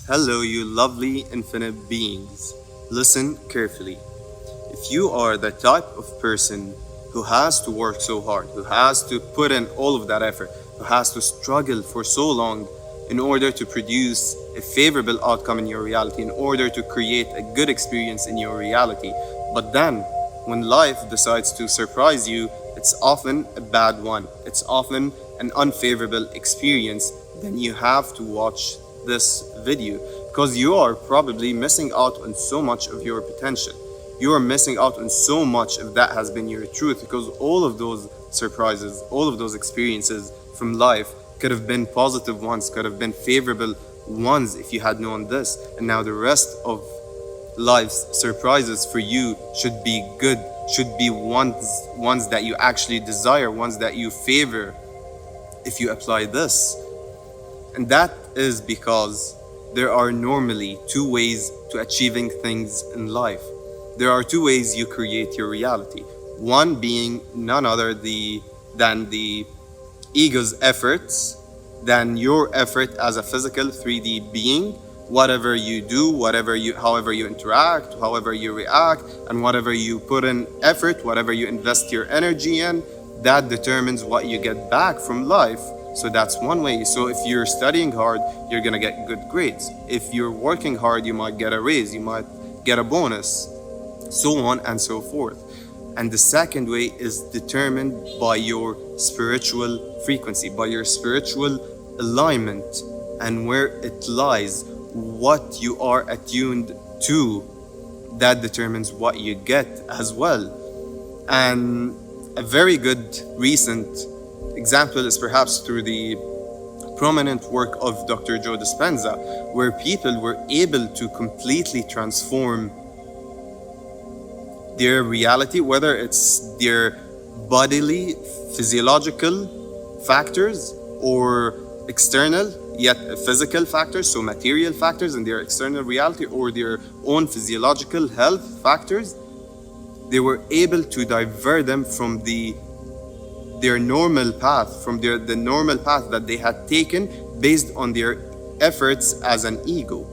Hello, you lovely infinite beings. Listen carefully. If you are the type of person who has to work so hard, who has to put in all of that effort, who has to struggle for so long in order to produce a favorable outcome in your reality, in order to create a good experience in your reality, but then when life decides to surprise you, it's often a bad one. It's often an unfavorable experience. Then you have to watch this video because you are probably missing out on so much of your potential. You are missing out on so much if that has been your truth, because all of those surprises, all of those experiences from life could have been positive ones, could have been favorable ones if you had known this. And now the rest of life's surprises for you should be good, should be ones that you actually desire, ones that you favor if you apply this. And that is because there are normally two ways to achieving things in life. There are two ways you create your reality. One being none other than the ego's efforts, than your effort as a physical 3D being. Whatever you do, however you interact, however you react, and whatever you put in effort, whatever you invest your energy in, that determines what you get back from life. So that's one way. So if you're studying hard, you're gonna get good grades. If you're working hard, you might get a raise, you might get a bonus, so on and so forth. And the second way is determined by your spiritual frequency, by your spiritual alignment, and where it lies, what you are attuned to, that determines what you get as well. And a very good recent example is perhaps through the prominent work of Dr. Joe DePenza, where people were able to completely transform their reality, whether it's their bodily, physiological factors or external, yet physical factors, so material factors in their external reality, or their own physiological health factors. They were able to divert them from their normal path, from the normal path that they had taken based on their efforts as an ego.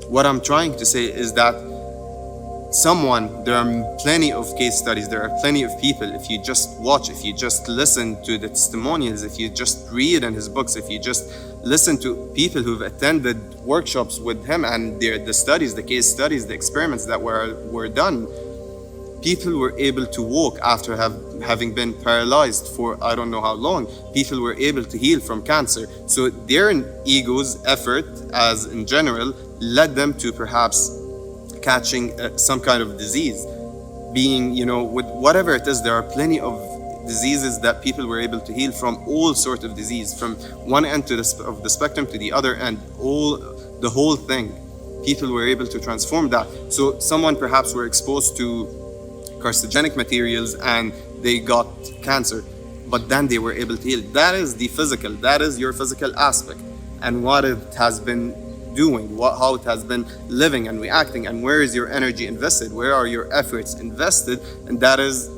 What I'm trying to say is that there are plenty of case studies, there are plenty of people, if you just watch, if you just listen to the testimonials, if you just read in his books, if you just listen to people who've attended workshops with him and the studies, the case studies, the experiments that were done, people were able to walk after having been paralyzed for I don't know how long. People were able to heal from cancer. So their ego's effort, as in general, led them to perhaps catching some kind of disease, being, with whatever it is. There are plenty of diseases that people were able to heal from, all sorts of disease, from one end of the spectrum to the other end, the whole thing. People were able to transform that. So someone perhaps were exposed to carcinogenic materials and they got cancer, but then they were able to heal. That is the physical, that is your physical aspect, and what it has been doing, how it has been living and reacting, and where is your energy invested, where are your efforts invested. And that is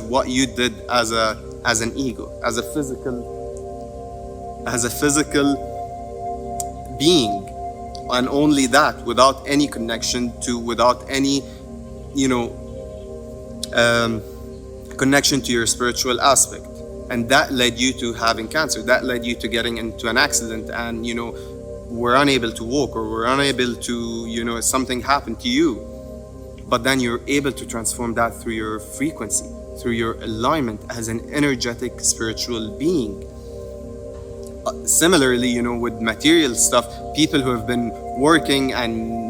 what you did as an ego, as a physical being, and only that, without any connection to, without any connection to your spiritual aspect. And that led you to having cancer, that led you to getting into an accident, and were unable to walk, or were unable to, something happened to you. But then you're able to transform that through your frequency, through your alignment as an energetic spiritual being. Similarly, with material stuff, people who have been working and,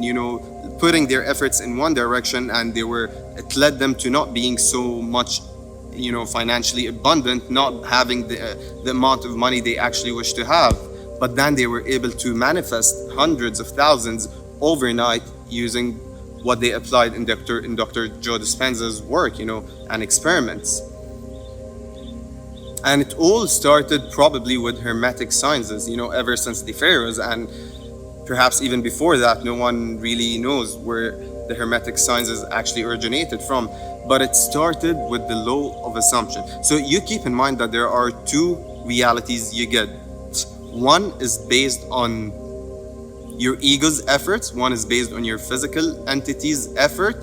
putting their efforts in one direction, and it led them to not being so much, financially abundant, not having the amount of money they actually wish to have. But then they were able to manifest hundreds of thousands overnight using what they applied in Dr. Joe DePenza's work, and experiments. And it all started probably with Hermetic sciences, ever since the pharaohs, and perhaps even before that. No one really knows where the Hermetic sciences actually originated from, but it started with the law of assumption. So you keep in mind that there are two realities you get. One is based on your ego's efforts, one is based on your physical entity's effort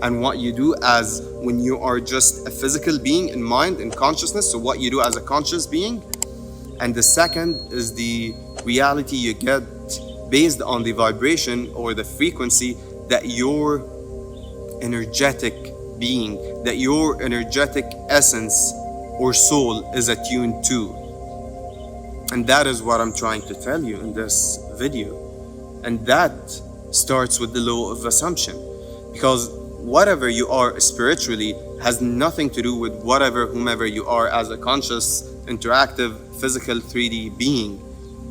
and what you do as when you are just a physical being in mind and consciousness, so what you do as a conscious being. And the second is the reality you get based on the vibration or the frequency that your energetic being, that your energetic essence or soul is attuned to. And that is what I'm trying to tell you in this video. And that starts with the law of assumption, because whatever you are spiritually has nothing to do with whomever you are as a conscious, interactive, physical 3D being.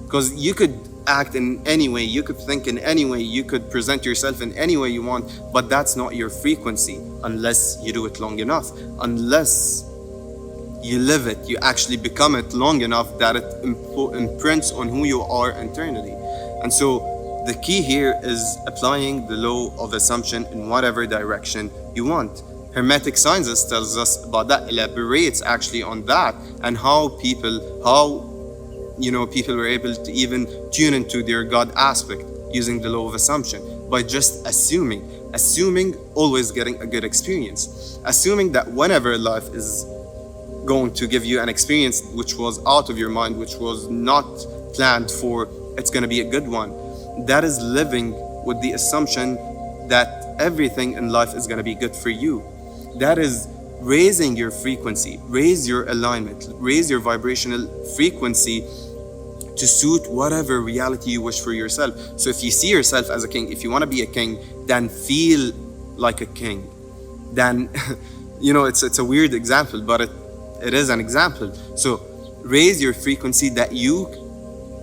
Because you could act in any way, you could think in any way, you could present yourself in any way you want, but that's not your frequency unless you do it long enough, unless you live it, you actually become it long enough that it imprints on who you are internally. And so the key here is applying the law of assumption in whatever direction you want. Hermetic Sciences tells us about that, elaborates actually on that, and how people were able to even tune into their God aspect using the law of assumption by just assuming always getting a good experience, assuming that whenever life is going to give you an experience which was out of your mind, which was not planned for, it's going to be a good one. That is living with the assumption that everything in life is going to be good for you. That is raising your frequency, raise your alignment, raise your vibrational frequency to suit whatever reality you wish for yourself. So if you see yourself as a king, if you want to be a king, then feel like a king. Then, it's a weird example, but it is an example. So raise your frequency that you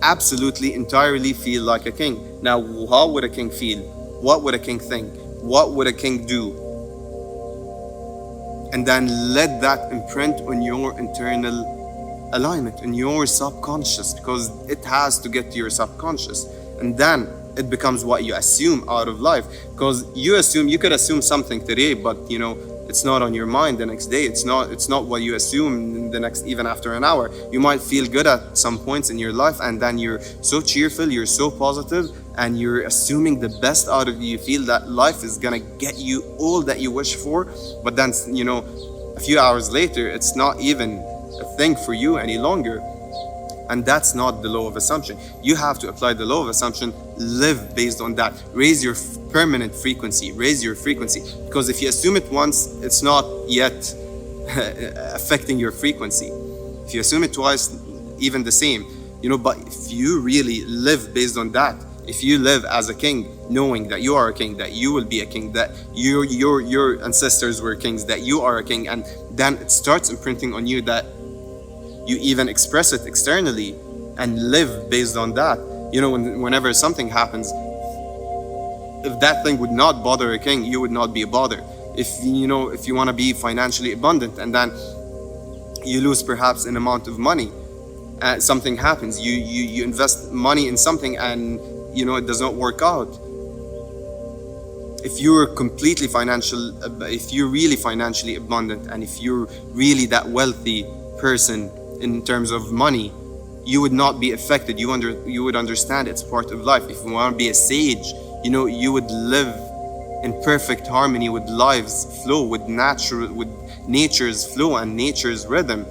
absolutely entirely feel like a king. Now, how would a king feel? What would a king think? What would a king do? And then let that imprint on your internal alignment, in your subconscious, because it has to get to your subconscious. And then it becomes what you assume out of life, because you could assume something today, but it's not on your mind the next day. It's not what you assume the next, even after an hour. You might feel good at some points in your life, and then you're so cheerful, you're so positive, and you're assuming the best out of you. You feel that life is gonna get you all that you wish for, but then a few hours later, it's not even a thing for you any longer. And that's not the law of assumption. You have to apply the law of assumption, live based on that, raise your permanent frequency, raise your frequency. Because if you assume it once, it's not yet affecting your frequency. If you assume it twice, even the same. But if you really live based on that, if you live as a king, knowing that you are a king, that you will be a king, that your ancestors were kings, that you are a king, and then it starts imprinting on you that you even express it externally and live based on that. Whenever something happens, if that thing would not bother a king, you would not be a bother. If you want to be financially abundant and then you lose perhaps an amount of money, something happens, you invest money in something and it does not work out. If you're if you're really financially abundant, and if you're really that wealthy person in terms of money, you would not be affected. You would understand it's part of life. If you want to be a sage, you would live in perfect harmony with life's flow, with nature's flow and nature's rhythm.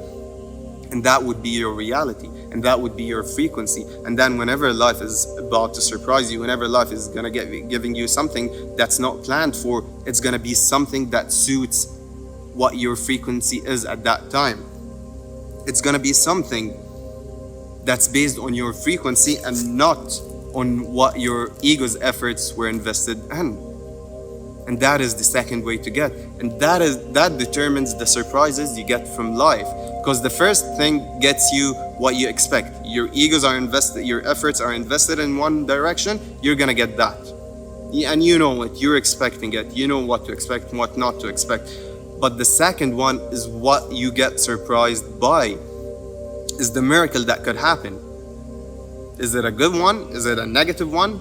And that would be your reality, and that would be your frequency. And then whenever life is about to surprise you, whenever life is gonna giving you something that's not planned for, it's gonna be something that suits what your frequency is at that time. It's gonna be something that's based on your frequency and not on what your ego's efforts were invested in. And that is the second way to get. And that determines the surprises you get from life. Because the first thing gets you what you expect. Your egos are invested, your efforts are invested in one direction, you're gonna get that. And you know it, you're expecting it, you know what to expect and what not to expect. But the second one is what you get surprised by, is the miracle that could happen. Is it a good one? Is it a negative one?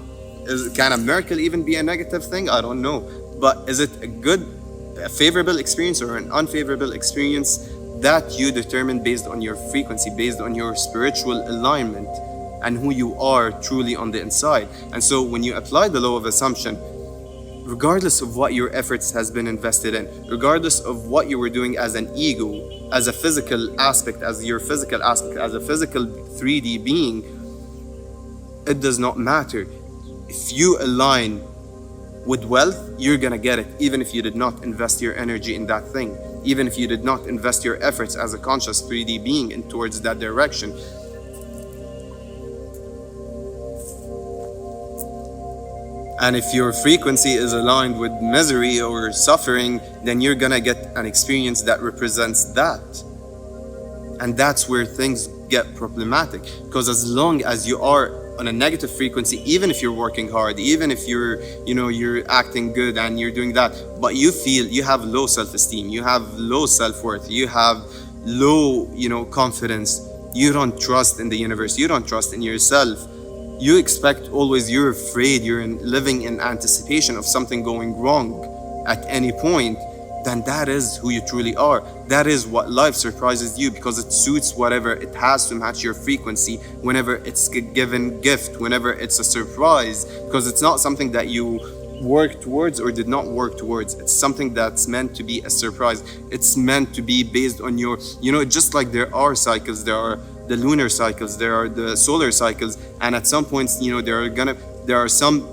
Can a miracle even be a negative thing? I don't know. But is it a favorable experience or an unfavorable experience? That you determine based on your frequency, based on your spiritual alignment. and who you are truly on the inside. And so when you apply the law of assumption, regardless of what your efforts has been invested in, regardless of what you were doing as an ego, as a physical aspect, as your physical aspect, as a physical 3D being, it does not matter. If you align with wealth, you're gonna get it, even if you did not invest your energy in that thing, even if you did not invest your efforts as a conscious 3D being in towards that direction. And if your frequency is aligned with misery or suffering, then you're gonna get an experience that represents that. And that's where things get problematic, because as long as you are on a negative frequency, even if you're working hard, even if you're acting good and you're doing that, but you feel you have low self-esteem, you have low self-worth, you have low confidence, you don't trust in the universe, you don't trust in yourself, you expect always, you're afraid, you're living in anticipation of something going wrong at any point, then that is who you truly are. That is what life surprises you, because it suits whatever it has to match your frequency whenever it's a given gift, whenever it's a surprise, because it's not something that you work towards or did not work towards. It's something that's meant to be a surprise. It's meant to be based on your, just like there are cycles, there are the lunar cycles, there are the solar cycles, and at some points, there are some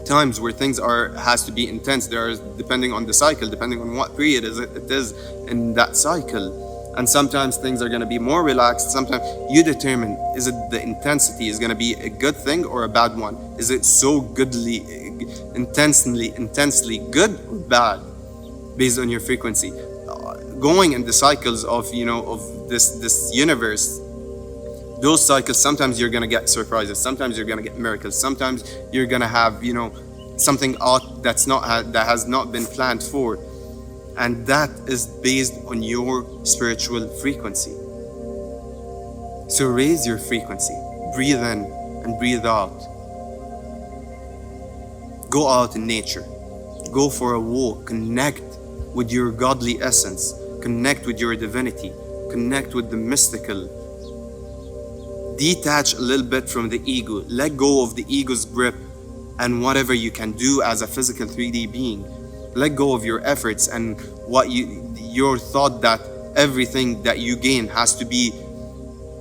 times where things has to be intense. There are, depending on the cycle, depending on what period it is in that cycle, and sometimes things are going to be more relaxed. Sometimes you determine, is it the intensity is going to be a good thing or a bad one? Is it so intensely good or bad, based on your frequency? Going in the cycles of of this universe, those cycles, sometimes you're gonna get surprises, sometimes you're gonna get miracles, sometimes you're gonna have something odd that has not been planned for, and that is based on your spiritual frequency. So raise your frequency, breathe in and breathe out. Go out in nature, go for a walk, connect with your godly essence, connect with your divinity, connect with the mystical. Detach a little bit from the ego. Let go of the ego's grip and whatever you can do as a physical 3D being. Let go of your efforts and your thought that everything that you gain has to be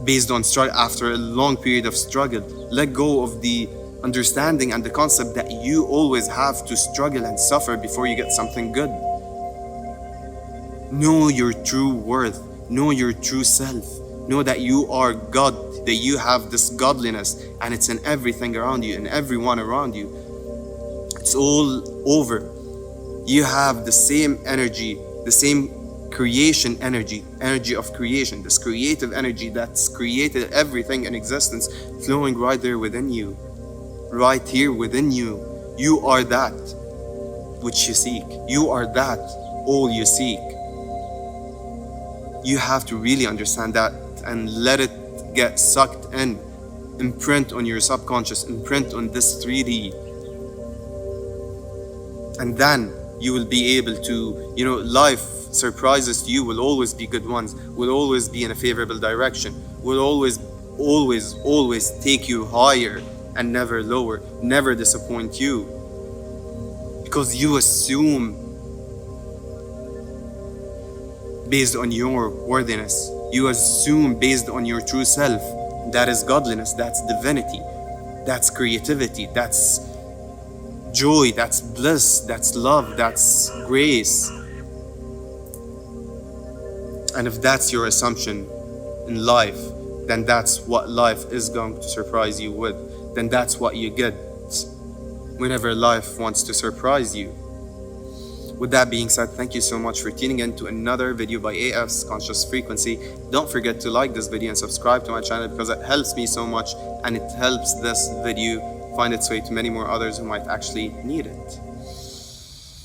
based on struggle after a long period of struggle. Let go of the understanding and the concept that you always have to struggle and suffer before you get something good. Know your true worth. Know your true self. Know that you are God, that you have this godliness, and it's in everything around you, in everyone around you. It's all over. You have the same energy, the same creation energy of creation, this creative energy that's created everything in existence, flowing right there within you, right here within you. You are that which you seek. You are that all you seek. You have to really understand that and let it get sucked in, imprint on your subconscious, imprint on this 3D, and then you will be able to, life surprises you will always be good ones, will always be in a favorable direction, will always take you higher and never lower, never disappoint you, because you assume based on your worthiness. You assume based on your true self. That is godliness, that's divinity, that's creativity, that's joy, that's bliss, that's love, that's grace. And if that's your assumption in life, then that's what life is going to surprise you with. Then that's what you get whenever life wants to surprise you. With that being said, thank you so much for tuning in to another video by AF's Conscious Frequency. Don't forget to like this video and subscribe to my channel, because it helps me so much and it helps this video find its way to many more others who might actually need it.